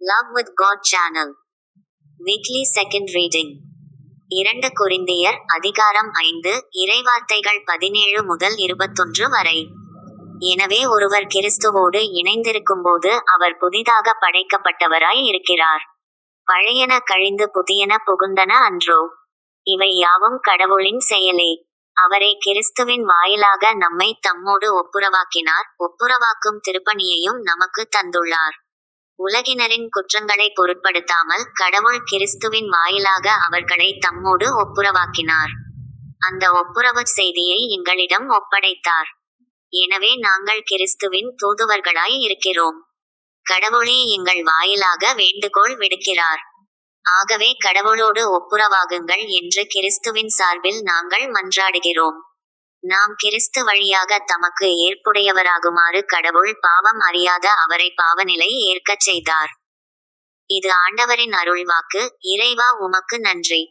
Love with God channel. Weekly second reading. 2 கொரிந்தியர் அதிகாரம் 5 இறைவார்த்தைகள் 17 முதல் 21 வரை. எனவே ஒருவர் கிறிஸ்துவோடு இணைந்திருக்கும்போது அவர் புதிதாக படைக்கப்பட்டவராய் இருக்கிறார். பழையன கழிந்து புதியன புகுந்தன அன்றோ. இவை யாவும் கடவுளின் செயலே. அவரே கிறிஸ்துவின் வாயிலாக நம்மை தம்மோடு ஒப்புரவாக்கினார், ஒப்புரவாக்கும் திருப்பணியையும் நமக்கு தந்துள்ளார். உலகினரின் குற்றங்களை பொருட்படுத்தாமல் கடவுள் கிறிஸ்துவின் வாயிலாக அவர்களை தம்மோடு ஒப்புரவாக்கினார். அந்த ஒப்புரவு செய்தியை எங்களிடம் ஒப்படைத்தார். எனவே நாங்கள் கிறிஸ்துவின் தூதுவர்களாய் இருக்கிறோம். கடவுளே எங்கள் வாயிலாக வேண்டுகோள் விடுக்கிறார். ஆகவே கடவுளோடு ஒப்புரவாகுங்கள் என்று கிறிஸ்துவின் சார்பில் நாங்கள் மன்றாடுகிறோம். நாம் கிறிஸ்து வழியாக தமக்கு ஏற்புடையவராகுமாறு கடவுள் பாவம் அறியாத அவரை பாவநிலை ஏற்கச் செய்தார். இது ஆண்டவரின் அருள்வாக்கு. இறைவா உமக்கு நன்றி.